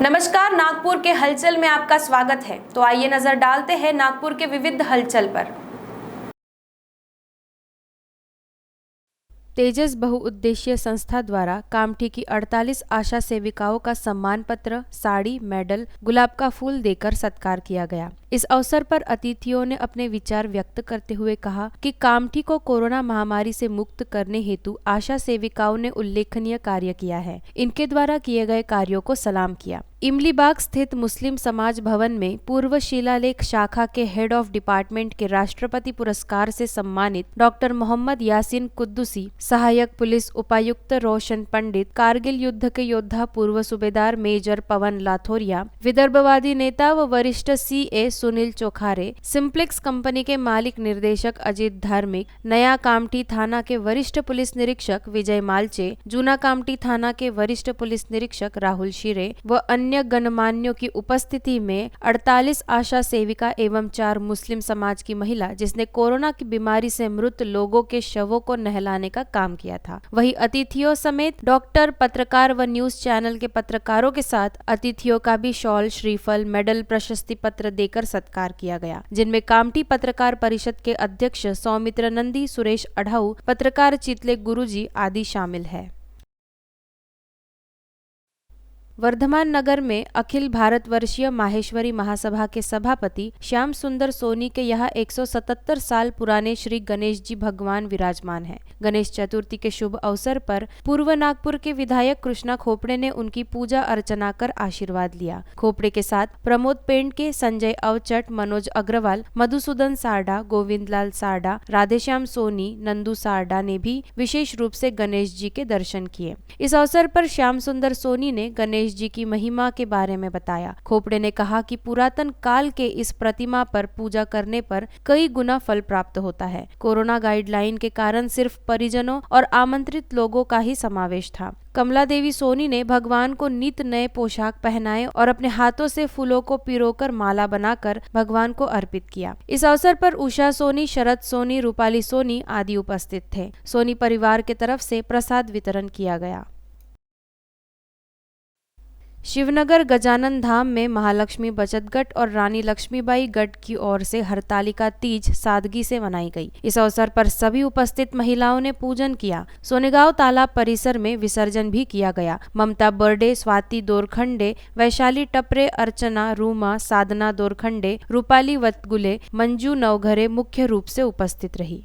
नमस्कार, नागपुर के हलचल में आपका स्वागत है। तो आइए नजर डालते हैं नागपुर के विविध हलचल पर। तेजस बहुउद्देशीय संस्था द्वारा कामठी की 48 आशा सेविकाओं का सम्मान पत्र, साड़ी, मेडल, गुलाब का फूल देकर सत्कार किया गया। इस अवसर पर अतिथियों ने अपने विचार व्यक्त करते हुए कहा कि कामठी को कोरोना महामारी से मुक्त करने हेतु आशा सेविकाओं ने उल्लेखनीय कार्य किया है। इनके द्वारा किए गए कार्यों को सलाम किया। इमलीबाग स्थित मुस्लिम समाज भवन में पूर्व शिलालेख शाखा के हेड ऑफ डिपार्टमेंट के राष्ट्रपति पुरस्कार से सम्मानित डॉक्टर मोहम्मद यासीन कुद्दुसी, सहायक पुलिस उपायुक्त रोशन पंडित, कारगिल युद्ध के योद्धा पूर्व सूबेदार मेजर पवन लाथोरिया, विदर्भवादी नेता व वरिष्ठ सीए सुनील चोखारे, सिंप्लेक्स कंपनी के मालिक निर्देशक अजीत धार्मिक, नया कामठी थाना के वरिष्ठ पुलिस निरीक्षक विजय मालचे, जूना कामठी थाना के वरिष्ठ पुलिस निरीक्षक राहुल शिरे व अन्य गणमान्यों की उपस्थिति में 48 आशा सेविका एवं 4 मुस्लिम समाज की महिला, जिसने कोरोना की बीमारी से मृत लोगों के शवों को नहलाने का काम किया था। वहीं अतिथियों समेत डॉक्टर, पत्रकार व न्यूज चैनल के पत्रकारों के साथ अतिथियों का भी शॉल, श्रीफल, मेडल, प्रशस्ति पत्र देकर सत्कार किया गया, जिनमें कामठी पत्रकार परिषद के अध्यक्ष सौमित्र नंदी, सुरेश अढ़ाऊ, पत्रकार चितले गुरुजी आदि शामिल है। वर्धमान नगर में अखिल भारतवर्षीय माहेश्वरी महासभा के सभापति श्याम सुंदर सोनी के यहाँ 177 साल पुराने श्री गणेश जी भगवान विराजमान हैं। गणेश चतुर्थी के शुभ अवसर पर पूर्व नागपुर के विधायक कृष्णा खोपड़े ने उनकी पूजा अर्चना कर आशीर्वाद लिया। खोपड़े के साथ प्रमोद पेंडके, संजय अवचट, मनोज अग्रवाल, मधुसूदन सारडा, गोविंदलाल सारडा, राधेश्याम सोनी, नंदू सारडा ने भी विशेष रूप से गणेश जी के दर्शन किए। इस अवसर पर श्याम सुंदर सोनी ने गणेश जी की महिमा के बारे में बताया। खोपड़े ने कहा कि पुरातन काल के इस प्रतिमा पर पूजा करने पर कई गुना फल प्राप्त होता है। कोरोना गाइडलाइन के कारण सिर्फ परिजनों और आमंत्रित लोगों का ही समावेश था। कमला देवी सोनी ने भगवान को नित नए पोशाक पहनाए और अपने हाथों से फूलों को पिरोकर माला बनाकर भगवान को अर्पित किया। इस अवसर पर उषा सोनी, शरद सोनी, रूपाली सोनी आदि उपस्थित थे। सोनी परिवार के तरफ से प्रसाद वितरण किया गया। शिवनगर गजानन धाम में महालक्ष्मी बचत गट और रानी लक्ष्मीबाई गट की ओर से हरतालिका तीज सादगी से मनाई गई। इस अवसर पर सभी उपस्थित महिलाओं ने पूजन किया। सोनेगांव तालाब परिसर में विसर्जन भी किया गया। ममता बर्डे, स्वाति दोरखंडे, वैशाली टपरे, अर्चना, रूमा, साधना दोरखंडे, रूपाली वतगुले, मंजू नवघरे मुख्य रूप से उपस्थित रही।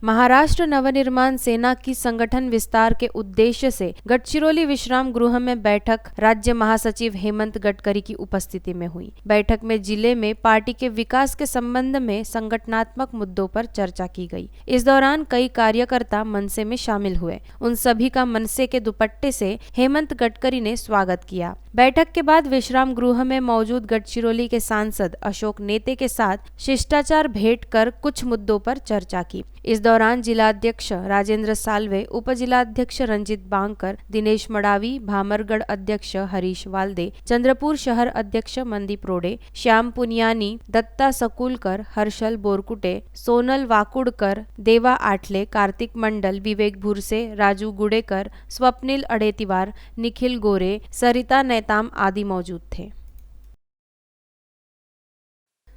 महाराष्ट्र नवनिर्माण सेना की संगठन विस्तार के उद्देश्य से गढ़चिरौली विश्राम गृह में बैठक राज्य महासचिव हेमंत गडकरी की उपस्थिति में हुई। बैठक में जिले में पार्टी के विकास के संबंध में संगठनात्मक मुद्दों पर चर्चा की गई। इस दौरान कई कार्यकर्ता मनसे में शामिल हुए। उन सभी का मनसे के दुपट्टे से हेमंत गडकरी ने स्वागत किया। बैठक के बाद विश्राम गृह में मौजूद गढ़चिरौली के सांसद अशोक नेते के साथ शिष्टाचार भेंट कर कुछ मुद्दों पर चर्चा की। इस दौरान जिलाध्यक्ष राजेंद्र साल्वे, उपजिलाध्यक्ष रंजित बांकर, दिनेश मडावी, भामरगढ़ अध्यक्ष हरीश वाल्दे, चंद्रपुर शहर अध्यक्ष मनदीप रोडे, श्याम पुनियानी, दत्ता सकुलकर, हर्षल बोरकुटे, सोनल वाकुड़कर, देवा आठले, कार्तिक मंडल, विवेक भुरसे, राजू गुडेकर, स्वप्निल अडेतिवार, निखिल गोरे, सरिता नेताम आदि मौजूद थे।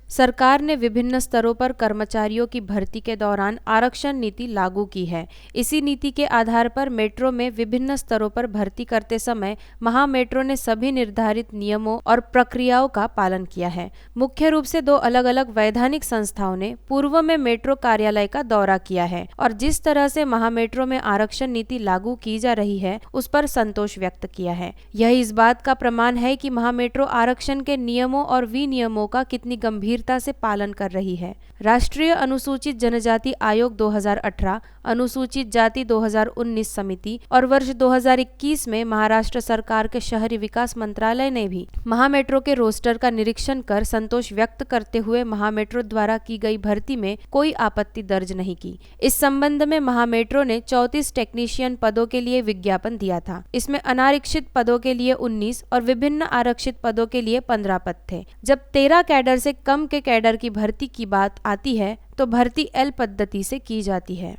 सरकार ने विभिन्न स्तरों पर कर्मचारियों की भर्ती के दौरान आरक्षण नीति लागू की है। इसी नीति के आधार पर मेट्रो में विभिन्न स्तरों पर भर्ती करते समय महा मेट्रो ने सभी निर्धारित नियमों और प्रक्रियाओं का पालन किया है। मुख्य रूप से 2 अलग अलग वैधानिक संस्थाओं ने पूर्व में मेट्रो कार्यालय का दौरा किया है और जिस तरह से महा मेट्रो में आरक्षण नीति लागू की जा रही है उस पर संतोष व्यक्त किया है। यह इस बात का प्रमाण है कि महा मेट्रो आरक्षण के नियमों और विनियमों का कितनी गंभीर से पालन कर रही है। राष्ट्रीय अनुसूचित जनजाति आयोग 2018, अनुसूचित जाति 2019 समिति और वर्ष 2021 में महाराष्ट्र सरकार के शहरी विकास मंत्रालय ने भी महामेट्रो के रोस्टर का निरीक्षण कर संतोष व्यक्त करते हुए महामेट्रो द्वारा की गई भर्ती में कोई आपत्ति दर्ज नहीं की। इस संबंध में महामेट्रो ने 34 टेक्नीशियन पदों के लिए विज्ञापन दिया था। इसमें अनारक्षित पदों के लिए 19 और विभिन्न आरक्षित पदों के लिए 15 पद थे। जब 13 कैडर से कम के कैडर की भर्ती की बात आती है तो भर्ती एल पद्धति से की जाती है।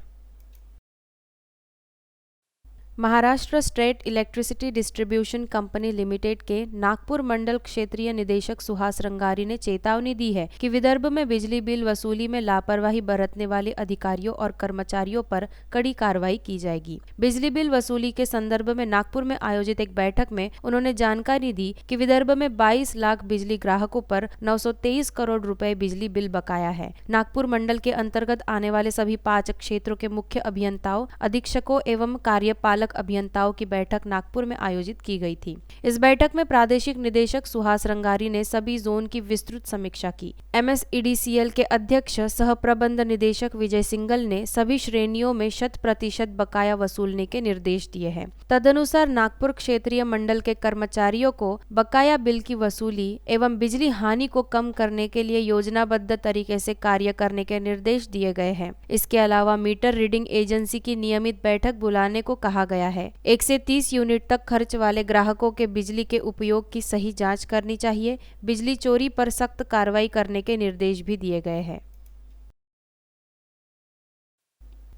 Maharashtra state electricity distribution company limited के नागपुर मंडल क्षेत्रीय निदेशक सुहास रंगारी ने चेतावनी दी है कि विदर्भ में बिजली बिल वसूली में लापरवाही बरतने वाले अधिकारियों और कर्मचारियों पर कड़ी कार्रवाई की जाएगी। बिजली बिल वसूली के संदर्भ में नागपुर में आयोजित एक बैठक में उन्होंने जानकारी दी कि विदर्भ में 22 लाख बिजली ग्राहकों पर 923 करोड़ रुपए बिजली बिल बकाया है। नागपुर मंडल के अंतर्गत आने वाले सभी 5 क्षेत्रों के मुख्य अभियंताओं, अधीक्षकों एवं कार्यपालक अभियंताओं की बैठक नागपुर में आयोजित की गई थी। इस बैठक में प्रादेशिक निदेशक सुहास रंगारी ने सभी जोन की विस्तृत समीक्षा की। MSEDCL के अध्यक्ष सह प्रबंध निदेशक विजय सिंगल ने सभी श्रेणियों में 100% बकाया वसूलने के निर्देश दिए हैं। तदनुसार नागपुर क्षेत्रीय मंडल के कर्मचारियों को बकाया बिल की वसूली एवं बिजली हानि को कम करने के लिए योजनाबद्ध तरीके से कार्य करने के निर्देश दिए गए हैं। इसके अलावा मीटर रीडिंग एजेंसी की नियमित बैठक बुलाने को कहा गया है। 1 से 30 यूनिट तक खर्च वाले ग्राहकों के बिजली के उपयोग की सही जांच करनी चाहिए। बिजली चोरी पर सख्त कार्रवाई करने के निर्देश भी दिए गए हैं।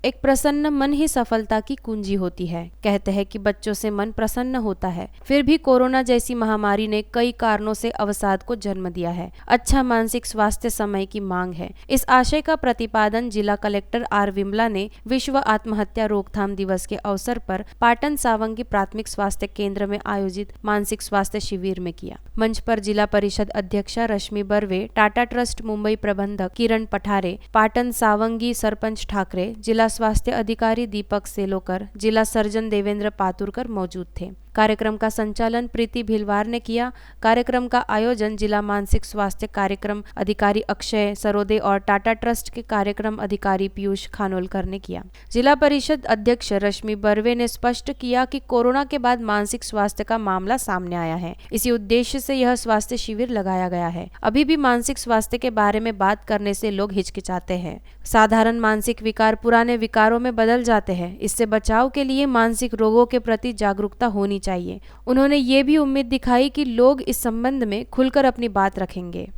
एक प्रसन्न मन ही सफलता की कुंजी होती है। कहते हैं कि बच्चों से मन प्रसन्न होता है। फिर भी कोरोना जैसी महामारी ने कई कारणों से अवसाद को जन्म दिया है। अच्छा मानसिक स्वास्थ्य समय की मांग है। इस आशय का प्रतिपादन जिला कलेक्टर आर विमला ने विश्व आत्महत्या रोकथाम दिवस के अवसर पर पाटन सावंगी प्राथमिक स्वास्थ्य केंद्र में आयोजित मानसिक स्वास्थ्य शिविर में किया। मंच पर जिला परिषद अध्यक्षा रश्मि बर्वे, टाटा ट्रस्ट मुंबई प्रबंधक किरण पठारे, पाटन सावंगी सरपंच ठाकरे, जिला स्वास्थ्य अधिकारी दीपक सेलोकर, जिला सर्जन देवेंद्र पातुरकर मौजूद थे। कार्यक्रम का संचालन प्रीति भिलवार ने किया। कार्यक्रम का आयोजन जिला मानसिक स्वास्थ्य कार्यक्रम अधिकारी अक्षय सरोदे और टाटा ट्रस्ट के कार्यक्रम अधिकारी पीयूष खानोलकर ने किया। जिला परिषद अध्यक्ष रश्मि बर्वे ने स्पष्ट किया कि कोरोना के बाद मानसिक स्वास्थ्य का मामला सामने आया है। इसी उद्देश्य से यह स्वास्थ्य शिविर लगाया गया है। अभी भी मानसिक स्वास्थ्य के बारे में बात करने से लोग हिचकिचाते हैं। साधारण मानसिक विकार पुराने विकारों में बदल जाते हैं। इससे बचाव के लिए मानसिक रोगों के प्रति जागरूकता होनी चाहिए। उन्होंने ये भी उम्मीद दिखाई कि लोग इस संबंध में खुलकर अपनी बात रखेंगे।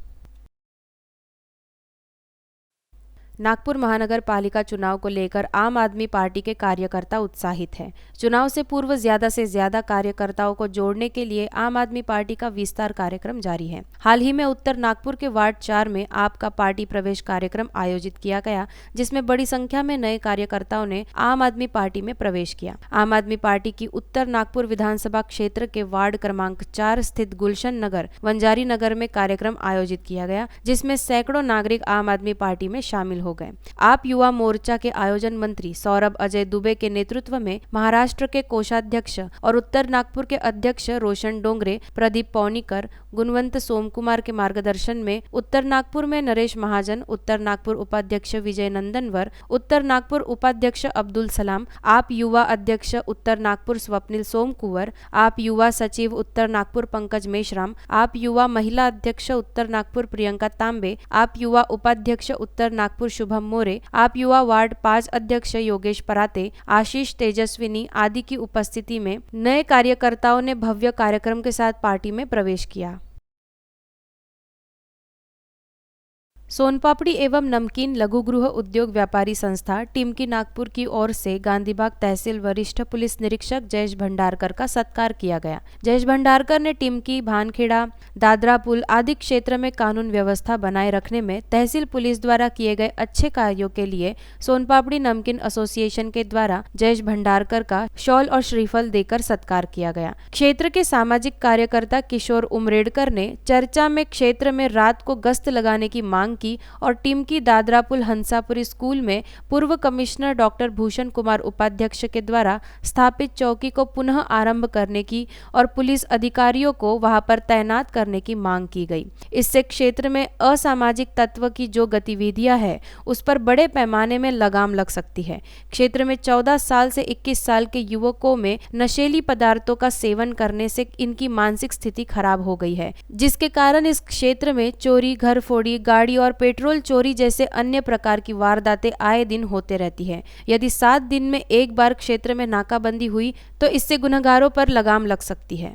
नागपुर महानगर पालिका चुनाव को लेकर आम आदमी पार्टी के कार्यकर्ता उत्साहित हैं। चुनाव से पूर्व ज्यादा से ज्यादा कार्यकर्ताओं को जोड़ने के लिए आम आदमी पार्टी का विस्तार कार्यक्रम जारी है। हाल ही में उत्तर नागपुर के वार्ड 4 में आपका पार्टी प्रवेश कार्यक्रम आयोजित किया गया, जिसमें बड़ी संख्या में नए कार्यकर्ताओं ने आम आदमी पार्टी में प्रवेश किया। आम आदमी पार्टी की उत्तर नागपुर विधानसभा क्षेत्र के वार्ड क्रमांक 4 स्थित गुलशन नगर, वंजारी नगर में कार्यक्रम आयोजित किया गया, जिसमें सैकड़ों नागरिक आम आदमी पार्टी में शामिल हो गए। आप युवा मोर्चा के आयोजन मंत्री सौरभ अजय दुबे के नेतृत्व में महाराष्ट्र के कोषाध्यक्ष और उत्तर नागपुर के अध्यक्ष रोशन डोंगरे, प्रदीप पौनीकर, गुणवंत सोमकुमार के मार्गदर्शन में उत्तर नागपुर में नरेश महाजन, उत्तर नागपुर उपाध्यक्ष विजय नंदनवर, उत्तर नागपुर उपाध्यक्ष अब्दुल सलाम, आप युवा अध्यक्ष उत्तर नागपुर स्वप्निल सोमकुवर, आप युवा सचिव उत्तर नागपुर पंकज मेश्राम, आप युवा महिला अध्यक्ष उत्तर नागपुर प्रियंका तांबे, आप युवा उपाध्यक्ष उत्तर नागपुर शुभम मोरे, आप युवा वार्ड 5 अध्यक्ष योगेश पराते, आशीष तेजस्विनी आदि की उपस्थिति में नए कार्यकर्ताओं ने भव्य कार्यक्रम के साथ पार्टी में प्रवेश किया। सोनपापड़ी एवं नमकीन लघु गृह उद्योग व्यापारी संस्था टिमकी नागपुर की ओर से गांधीबाग तहसील वरिष्ठ पुलिस निरीक्षक जयेश भंडारकर का सत्कार किया गया। जयेश भंडारकर ने टिमकी, भानखेड़ा, दादरा पुल आदि क्षेत्र में कानून व्यवस्था बनाए रखने में तहसील पुलिस द्वारा किए गए अच्छे कार्यों के लिए सोनपापड़ी नमकीन एसोसिएशन के द्वारा जयेश भंडारकर का शॉल और श्रीफल देकर सत्कार किया गया। क्षेत्र के सामाजिक कार्यकर्ता किशोर उमरेडकर ने चर्चा में क्षेत्र में रात को गश्त लगाने की मांग की और टिमकी दादरा पुल हंसापुरी स्कूल में पूर्व कमिश्नर डॉक्टर भूषण कुमार उपाध्यक्ष के द्वारा स्थापित चौकी को पुनः आरंभ करने की और पुलिस अधिकारियों को वहां पर तैनात करने की मांग की गई। इससे क्षेत्र में असामाजिक तत्व की जो गतिविधियां है उस पर बड़े पैमाने में लगाम लग सकती है। क्षेत्र में 14 साल से 21 साल के युवकों में नशीली पदार्थों का सेवन करने से इनकी मानसिक स्थिति खराब हो गई है, जिसके कारण इस क्षेत्र में चोरी, घर फोड़ी, गाड़ी और पेट्रोल चोरी जैसे अन्य प्रकार की वारदातें आए दिन होते रहती है। यदि 7 दिन में एक बार क्षेत्र में नाकाबंदी हुई तो इससे गुनहगारों पर लगाम लग सकती है।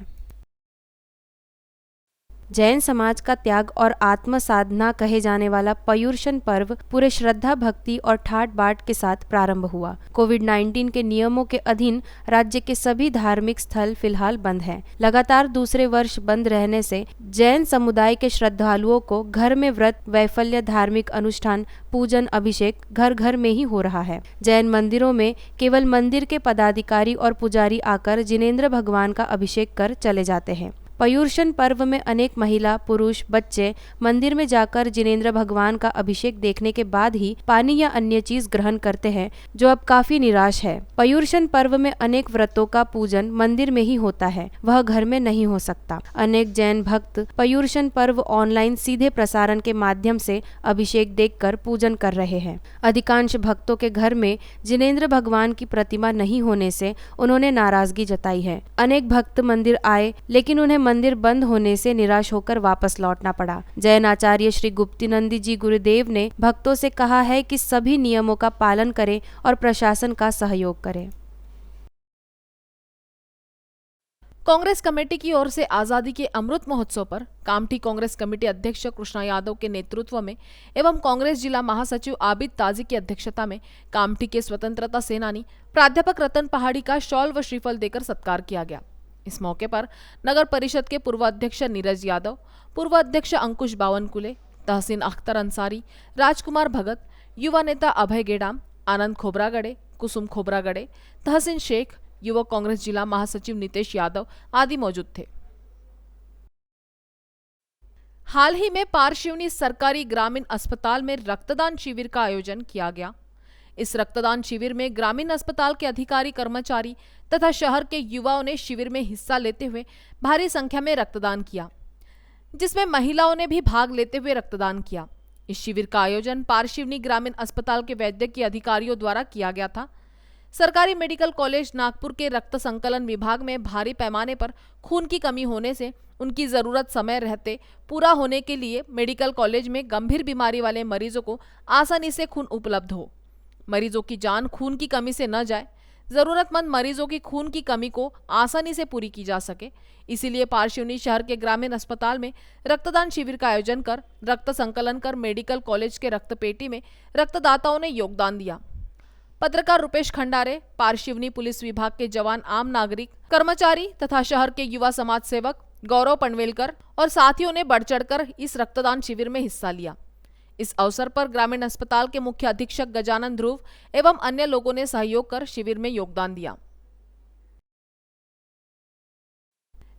जैन समाज का त्याग और आत्म साधना कहे जाने वाला पर्युषण पर्व पूरे श्रद्धा भक्ति और ठाट बाट के साथ प्रारंभ हुआ। कोविड-19 के नियमों के अधीन राज्य के सभी धार्मिक स्थल फिलहाल बंद हैं। लगातार दूसरे वर्ष बंद रहने से जैन समुदाय के श्रद्धालुओं को घर में व्रत वैफल्य धार्मिक अनुष्ठान पूजन अभिषेक घर घर में ही हो रहा है। जैन मंदिरों में केवल मंदिर के पदाधिकारी और पुजारी आकर जिनेंद्र भगवान का अभिषेक कर चले जाते हैं। पर्युषण पर्व में अनेक महिला पुरुष बच्चे मंदिर में जाकर जिनेंद्र भगवान का अभिषेक देखने के बाद ही पानी या अन्य चीज ग्रहण करते हैं, जो अब काफी निराश है। पर्युषण पर्व में अनेक व्रतों का पूजन मंदिर में ही होता है, वह घर में नहीं हो सकता। अनेक जैन भक्त पर्युषण पर्व ऑनलाइन सीधे प्रसारण के माध्यम से अभिषेक देखकर पूजन कर रहे हैं। अधिकांश भक्तों के घर में जिनेंद्र भगवान की प्रतिमा नहीं होने से उन्होंने नाराजगी जताई है। अनेक भक्त मंदिर आए, लेकिन उन्हें मंदिर बंद होने से निराश होकर वापस लौटना पड़ा। जैन आचार्य श्री गुप्तिनंदी जी गुरुदेव ने भक्तों से कहा है कि सभी नियमों का पालन करें और प्रशासन का सहयोग करें। कांग्रेस कमेटी की ओर से आजादी के अमृत महोत्सव पर कामठी कांग्रेस कमेटी अध्यक्ष कृष्णा यादव के नेतृत्व में एवं कांग्रेस जिला महासचिव आबिद ताजी की अध्यक्षता में कामठी के स्वतंत्रता सेनानी प्राध्यापक रतन पहाड़ी का शॉल व श्रीफल देकर सत्कार किया गया। इस मौके पर नगर परिषद के पूर्व अध्यक्ष नीरज यादव, पूर्व अध्यक्ष अंकुश बावनकुले, तहसीन अख्तर अंसारी, राजकुमार भगत, युवा नेता अभय गेडाम, आनंद खोबरागड़े, कुसुम खोबरागड़े, तहसीन शेख, युवक कांग्रेस जिला महासचिव नितेश यादव आदि मौजूद थे। हाल ही में पारशिवनी सरकारी ग्रामीण अस्पताल में रक्तदान शिविर का आयोजन किया गया। इस रक्तदान शिविर में ग्रामीण अस्पताल के अधिकारी कर्मचारी तथा शहर के युवाओं ने शिविर में हिस्सा लेते हुए भारी संख्या में रक्तदान किया, जिसमें महिलाओं ने भी भाग लेते हुए रक्तदान किया। इस शिविर का आयोजन पारशिवनी ग्रामीण अस्पताल के वैद्यकीय अधिकारियों द्वारा किया गया था। सरकारी मेडिकल कॉलेज नागपुर के रक्त संकलन विभाग में भारी पैमाने पर खून की कमी होने से उनकी जरूरत समय रहते पूरा होने के लिए मेडिकल कॉलेज में गंभीर बीमारी वाले मरीजों को आसानी से खून उपलब्ध हो, मरीजों की जान खून की कमी से न जाए, जरूरतमंद मरीजों की खून की कमी को आसानी से पूरी की जा सके, इसीलिए पारशिवनी शहर के ग्रामीण अस्पताल में रक्तदान शिविर का आयोजन कर रक्त संकलन कर मेडिकल कॉलेज के रक्तपेटी में रक्तदाताओं ने योगदान दिया। पत्रकार रुपेश खंडारे, पारशिवनी पुलिस विभाग के जवान, आम नागरिक, कर्मचारी तथा शहर के युवा समाज सेवक गौरव पनवेलकर और साथियों ने बढ़ चढ़कर इस रक्तदान शिविर में हिस्सा लिया। इस अवसर पर ग्रामीण अस्पताल के मुख्य अधीक्षक गजानन ध्रुव एवं अन्य लोगों ने सहयोग कर शिविर में योगदान दिया।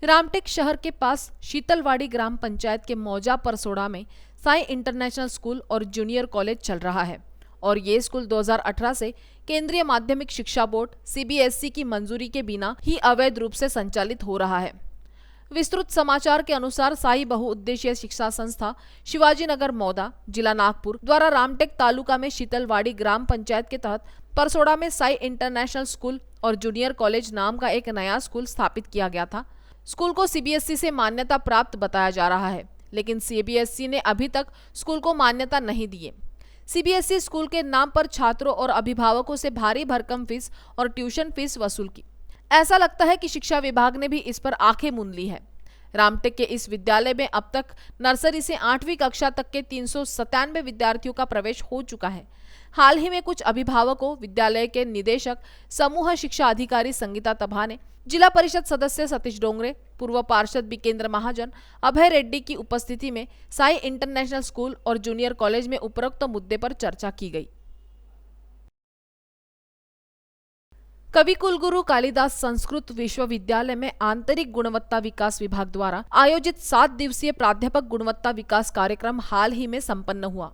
रामटेक शहर के पास शीतलवाड़ी ग्राम पंचायत के मौजा परसोड़ा में साई इंटरनेशनल स्कूल और जूनियर कॉलेज चल रहा है और ये स्कूल 2018 से केंद्रीय माध्यमिक शिक्षा बोर्ड CBSE की मंजूरी के बिना ही अवैध रूप से संचालित हो रहा है। विस्तृत समाचार के अनुसार साई बहुउद्देशीय शिक्षा संस्था शिवाजी नगर मौदा, जिला नागपुर द्वारा रामटेक तालुका में शीतलवाड़ी ग्राम पंचायत के तहत परसोड़ा में साई इंटरनेशनल स्कूल और जूनियर कॉलेज नाम का एक नया स्कूल स्थापित किया गया था। स्कूल को CBSE से मान्यता प्राप्त बताया जा रहा है, लेकिन CBSE ने अभी तक स्कूल को मान्यता नहीं दी है। CBSE स्कूल के नाम पर छात्रों और अभिभावकों से भारी भरकम फीस और ट्यूशन फीस वसूल की। ऐसा लगता है कि शिक्षा विभाग ने भी इस पर आंखें मूंद ली है। रामटेक के इस विद्यालय में अब तक नर्सरी से 8वीं कक्षा तक के 397 विद्यार्थियों का प्रवेश हो चुका है। हाल ही में कुछ अभिभावकों, विद्यालय के निदेशक, समूह शिक्षा अधिकारी संगीता तभाने, जिला परिषद सदस्य सतीश डोंगरे, पूर्व पार्षद बिकेंद्र महाजन, अभय रेड्डी की उपस्थिति में साई इंटरनेशनल स्कूल और जूनियर कॉलेज में उपरोक्त मुद्दे पर चर्चा की गई। कवि कुलगुरु कालिदास संस्कृत विश्वविद्यालय में आंतरिक गुणवत्ता विकास विभाग द्वारा आयोजित 7 दिवसीय प्राध्यापक गुणवत्ता विकास कार्यक्रम हाल ही में संपन्न हुआ।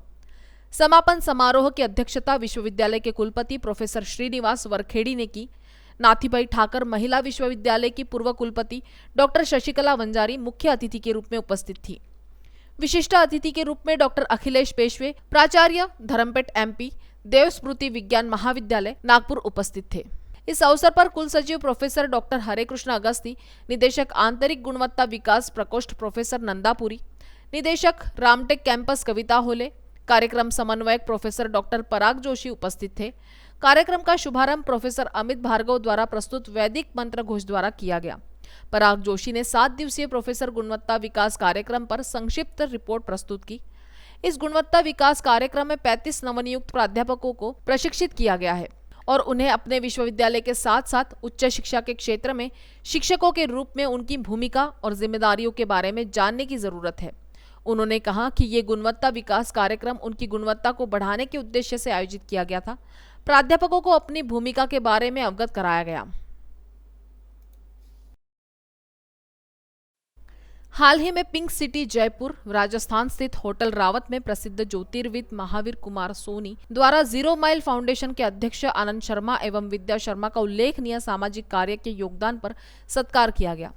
समापन समारोह की अध्यक्षता विश्वविद्यालय के कुलपति प्रोफेसर श्रीनिवास वरखेड़ी ने की। नाथीबाई ठाकर महिला विश्वविद्यालय की पूर्व कुलपति डॉक्टर शशिकला वंजारी मुख्य अतिथि के रूप में उपस्थित थी। विशिष्ट अतिथि के रूप में डॉक्टर अखिलेश पेशवे, प्राचार्य धर्मपेट MP, देव स्मृति विज्ञान महाविद्यालय नागपुर उपस्थित थे। इस अवसर पर कुल सचिव प्रोफेसर डॉक्टर हरे कृष्ण अगस्ती, निदेशक आंतरिक गुणवत्ता विकास प्रकोष्ठ प्रोफेसर नंदापुरी, निदेशक रामटेक कैंपस कविता होले, कार्यक्रम समन्वयक प्रोफेसर डॉक्टर पराग जोशी उपस्थित थे। कार्यक्रम का शुभारंभ प्रोफेसर अमित भार्गव द्वारा प्रस्तुत वैदिक मंत्र घोष द्वारा किया गया। पराग जोशी ने 7 दिवसीय प्रोफेसर गुणवत्ता विकास कार्यक्रम पर संक्षिप्त रिपोर्ट प्रस्तुत की। इस गुणवत्ता विकास कार्यक्रम में 35 नवनियुक्त प्राध्यापकों को प्रशिक्षित किया गया है और उन्हें अपने विश्वविद्यालय के साथ साथ उच्च शिक्षा के क्षेत्र में शिक्षकों के रूप में उनकी भूमिका और जिम्मेदारियों के बारे में जानने की जरूरत है। उन्होंने कहा कि ये गुणवत्ता विकास कार्यक्रम उनकी गुणवत्ता को बढ़ाने के उद्देश्य से आयोजित किया गया था। प्राध्यापकों को अपनी भूमिका के बारे में अवगत कराया गया। हाल ही में पिंक सिटी जयपुर राजस्थान स्थित होटल रावत में प्रसिद्ध ज्योतिर्विद महावीर कुमार सोनी द्वारा 0 माइल फाउंडेशन के अध्यक्ष आनंद शर्मा एवं विद्या शर्मा का उल्लेखनीय सामाजिक कार्य के योगदान पर सत्कार किया गया।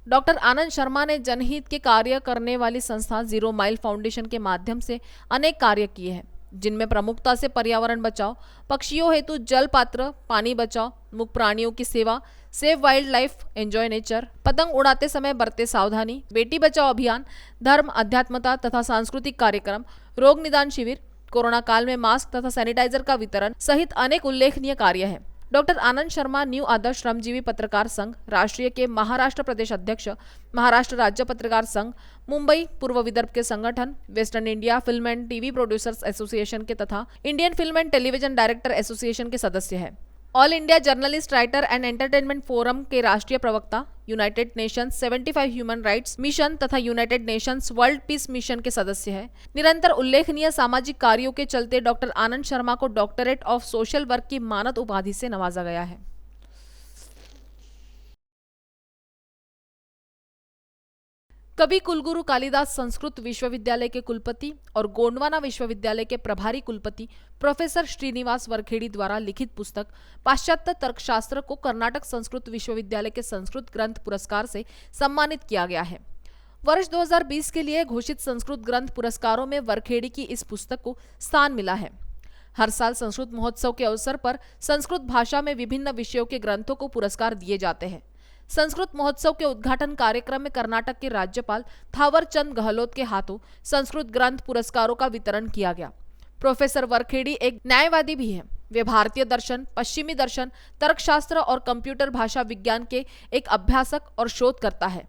डॉक्टर आनंद शर्मा ने जनहित के कार्य करने वाली संस्था 0 माइल फाउंडेशन के माध्यम से अनेक कार्य किए हैं, जिनमें प्रमुखता से पर्यावरण बचाओ, पक्षियों हेतु जल पात्र, पानी बचाओ, मुक्त प्राणियों की सेवा, save wild life, enjoy nature, पतंग उड़ाते समय बरते सावधानी, बेटी बचाओ अभियान, धर्म, अध्यात्मता तथा सांस्कृतिक कार्यक्रम, रोग निदान शिविर, कोरोना काल में मास्क तथा सैनिटाइजर का वितरण सहित अनेक उल्लेखनीय कार्य हैं। डॉक्टर आनंद शर्मा न्यू आदर्श श्रमजीवी पत्रकार संघ राष्ट्रीय के महाराष्ट्र प्रदेश अध्यक्ष, महाराष्ट्र राज्य पत्रकार संघ, मुंबई पूर्व विदर्भ के संगठन, Western India film and TV producers association के तथा Indian film and television director association के सदस्य हैं। All India journalist writer and entertainment forum के राष्ट्रीय प्रवक्ता, United Nations 75 human rights mission तथा United Nations world peace mission के सदस्य हैं। निरंतर उल्लेखनीय सामाजिक कार्यों के चलते डॉक्टर आनंद शर्मा को डॉक्टरेट ऑफ सोशल वर्क की मानद उपाधि से नवाजा गया है। कवि कुलगुरु कालिदास संस्कृत विश्वविद्यालय के कुलपति और गोंडवाना विश्वविद्यालय के प्रभारी कुलपति प्रोफेसर श्रीनिवास वरखेड़ी द्वारा लिखित पुस्तक पाश्चात्य तर्कशास्त्र को कर्नाटक संस्कृत विश्वविद्यालय के संस्कृत ग्रंथ पुरस्कार से सम्मानित किया गया है। वर्ष 2020 के लिए घोषित संस्कृत ग्रंथ पुरस्कारों में वरखेड़ी की इस पुस्तक को स्थान मिला है। हर साल संस्कृत महोत्सव के अवसर पर संस्कृत भाषा में विभिन्न विषयों के ग्रंथों को पुरस्कार दिए जाते हैं। संस्कृत महोत्सव के उद्घाटन कार्यक्रम में कर्नाटक के राज्यपाल थावर चंद गहलोत के हाथों संस्कृत ग्रंथ पुरस्कारों का वितरण किया गया। प्रोफेसर वरखेड़ी एक न्यायवादी भी हैं। वे भारतीय दर्शन, पश्चिमी दर्शन, तर्कशास्त्र और कंप्यूटर भाषा विज्ञान के एक अभ्यासक और शोधकर्ता है।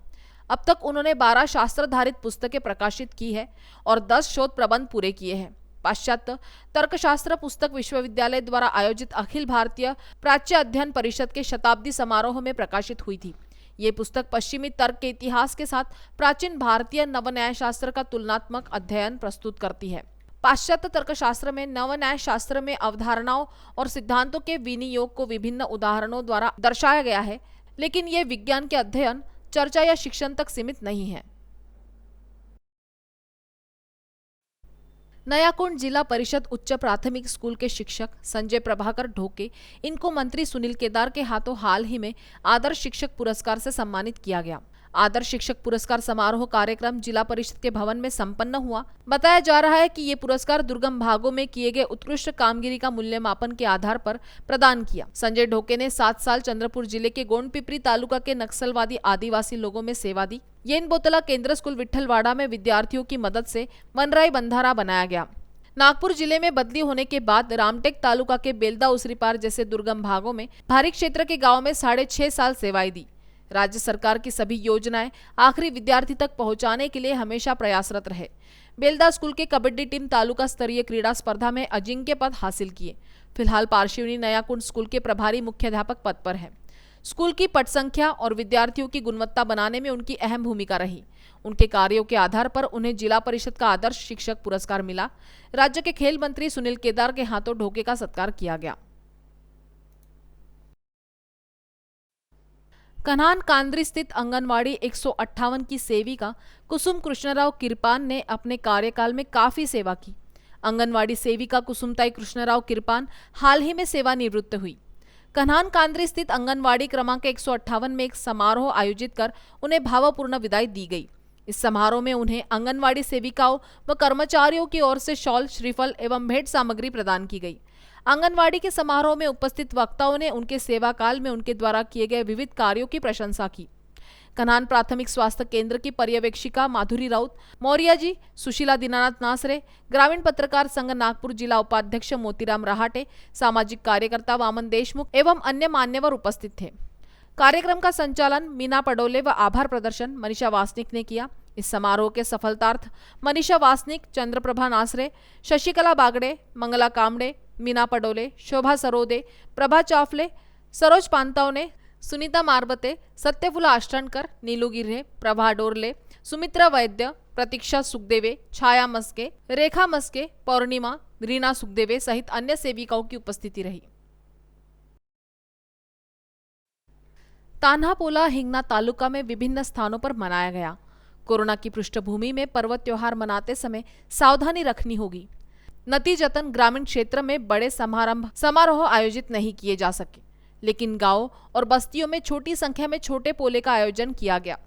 अब तक उन्होंने 12 शास्त्राधारित पुस्तकें प्रकाशित की है और 10 शोध प्रबंध पूरे किए हैं। पाश्चात्य तर्कशास्त्र पुस्तक विश्वविद्यालय द्वारा आयोजित अखिल भारतीय प्राच्य अध्ययन परिषद के शताब्दी समारोह में प्रकाशित हुई थी। ये पुस्तक पश्चिमी तर्क के इतिहास के साथ प्राचीन भारतीय नवन्याय शास्त्र का तुलनात्मक अध्ययन प्रस्तुत करती है। पाश्चात्य तर्कशास्त्र में नवन्याय शास्त्र में अवधारणाओं और सिद्धांतों के विनियोग को विभिन्न उदाहरणों द्वारा दर्शाया गया है, लेकिन ये विज्ञान के अध्ययन, चर्चा या शिक्षण तक सीमित नहीं है। नयाकुंड जिला परिषद उच्च प्राथमिक स्कूल के शिक्षक संजय प्रभाकर ढोके, इनको मंत्री सुनील केदार के हाथों हाल ही में आदर्श शिक्षक पुरस्कार से सम्मानित किया गया। आदर्श शिक्षक पुरस्कार समारोह कार्यक्रम जिला परिषद के भवन में संपन्न हुआ। बताया जा रहा है कि ये पुरस्कार दुर्गम भागों में किए गए उत्कृष्ट कामगिरी का मूल्यमापन के आधार पर प्रदान किया। संजय ढोके ने 7 साल चंद्रपुर जिले के गोंडपिपरी तालुका के नक्सलवादी आदिवासी लोगों में सेवा दी। येन बोतला केंद्र स्कूल विट्ठलवाड़ा में विद्यार्थियों की मदद से वनराई बंधारा बनाया गया। नागपुर जिले में बदली होने के बाद रामटेक तालुका के बेलदा उसरीपार जैसे दुर्गम भागों में भारी क्षेत्र के गाँव में 6.5 साल सेवाएं दी। राज्य सरकार की सभी योजनाएं आखिरी विद्यार्थी तक पहुंचाने के लिए हमेशा प्रयासरत रहे। बेलदा स्कूल के कबड्डी टीम तालुका स्तरीय क्रीड़ा स्पर्धा में अजिंक्य पद हासिल किए। फिलहाल पार्शिवनी नयाकुंड स्कूल के प्रभारी मुख्याध्यापक पद पर है। स्कूल की पट संख्या और विद्यार्थियों की गुणवत्ता बनाने में उनकी अहम भूमिका रही। उनके कार्यों के आधार पर उन्हें जिला परिषद का आदर्श शिक्षक पुरस्कार मिला। राज्य के खेल मंत्री सुनील केदार के हाथों ढोके का सत्कार किया गया। कन्हान कांद्री स्थित आंगनवाड़ी 158 की सेविका कुसुम कृष्णराव किरपान ने अपने कार्यकाल में काफी सेवा की। आंगनवाड़ी सेविका कुसुमताई कृष्णराव किरपान हाल ही में सेवानिवृत्त हुई। कन्हान कांद्री स्थित आंगनवाड़ी क्रमांक 158 में एक समारोह आयोजित कर उन्हें भावपूर्ण विदाई दी गई। इस समारोह में उन्हें आंगनवाड़ी सेविकाओं व कर्मचारियों की ओर से शॉल, श्रीफल एवं भेंट सामग्री प्रदान की गई। आंगनवाड़ी के समारोह में उपस्थित वक्ताओं ने उनके सेवा काल में उनके द्वारा किए गए विविध कार्यों की प्रशंसा की। कन्हान प्राथमिक स्वास्थ्य केंद्र की पर्यवेक्षिका माधुरी राउत, मौर्या जी, सुशीला दीनानाथ नासरे, ग्रामीण पत्रकार संघ नागपुर जिला उपाध्यक्ष मोतीराम रहाटे, सामाजिक कार्यकर्ता वामन देशमुख एवं अन्य मान्यवर उपस्थित थे। कार्यक्रम का संचालन मीना पडोले व आभार प्रदर्शन मनीषा वासनिक ने किया। इस समारोह के सफलतार्थ मनीषा वासनिक, चंद्रप्रभा नासरे, शशिकला बागड़े, मंगला कामड़े, मीना पडोले, शोभा सरोदे, प्रभा चावले, सरोज पांतावने, सुनीता मारबते, सत्यफुला आष्टणकर, नीलू गिर्हे, प्रभा डोरले, सुमित्रा वैद्य, प्रतीक्षा सुखदेवे, छाया मस्के, रेखा मस्के, पौर्णिमा, रीना सुखदेवे सहित अन्य सेविकाओं की उपस्थिति रही। तान्हापोला हिंगना तालुका में विभिन्न स्थानों पर मनाया गया। कोरोना की पृष्ठभूमि में पर्व त्योहार मनाते समय सावधानी रखनी होगी। नतीजतन ग्रामीण क्षेत्र में बड़े समारोह आयोजित नहीं किए जा सके, लेकिन गांव और बस्तियों में छोटी संख्या में छोटे पोले का आयोजन किया गया।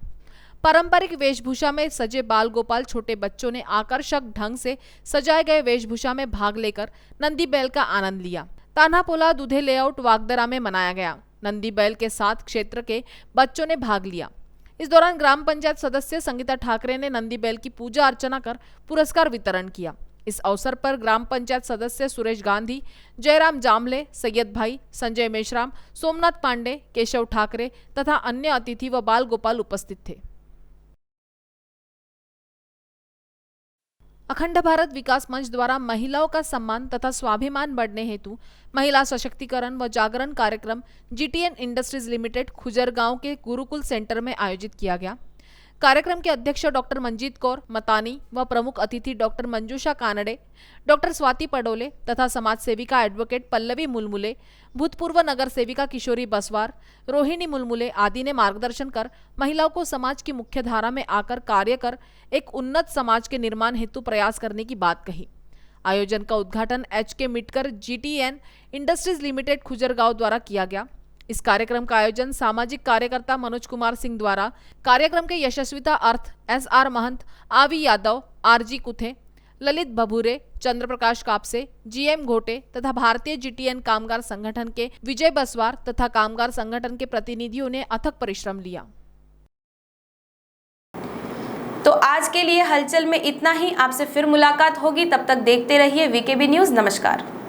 पारंपरिक वेशभूषा में सजे बाल गोपाल छोटे बच्चों ने आकर्षक ढंग से सजाए गए वेशभूषा में भाग लेकर नंदी बैल का आनंद लिया। तान्हापोला दूधे लेआउट वागदरा में मनाया गया। नंदी बैल के साथ क्षेत्र के बच्चों ने भाग लिया। इस दौरान ग्राम पंचायत सदस्य संगीता ठाकरे ने नंदी बैल की पूजा अर्चना कर पुरस्कार वितरण किया। इस अवसर पर ग्राम पंचायत सदस्य सुरेश गांधी, जयराम जामले, सैयद भाई, संजय मेश्राम, सोमनाथ पांडे, केशव ठाकरे तथा अन्य अतिथि व बाल गोपाल उपस्थित थे। अखंड भारत विकास मंच द्वारा महिलाओं का सम्मान तथा स्वाभिमान बढ़ने हेतु महिला सशक्तिकरण व जागरण कार्यक्रम GTN इंडस्ट्रीज लिमिटेड खुजरगांव के गुरुकुल सेंटर में आयोजित किया गया। कार्यक्रम के अध्यक्ष डॉक्टर मंजीत कौर मतानी व प्रमुख अतिथि डॉक्टर मंजूषा कानड़े, डॉक्टर स्वाति पडोले तथा समाज सेविका एडवोकेट पल्लवी मुलमुले, भूतपूर्व नगर सेविका किशोरी बसवार, रोहिणी मुलमुले आदि ने मार्गदर्शन कर महिलाओं को समाज की मुख्य धारा में आकर कार्य कर एक उन्नत समाज के निर्माण हेतु प्रयास करने की बात कही। आयोजन का उद्घाटन HK मिटकर GTN इंडस्ट्रीज लिमिटेड खुजरगांव द्वारा किया गया। इस कार्यक्रम का आयोजन सामाजिक कार्यकर्ता मनोज कुमार सिंह द्वारा कार्यक्रम के यशस्विता अर्थ SR महंत, आवी यादव, RG कुथे, ललित भभूरे, चंद्रप्रकाश कापसे, GM घोटे तथा भारतीय GTN कामगार संगठन के विजय बसवार तथा कामगार संगठन के प्रतिनिधियों ने अथक परिश्रम लिया। तो आज के लिए हलचल में इतना ही। आपसे फिर मुलाकात होगी, तब तक देखते रहिए VKB न्यूज़। नमस्कार।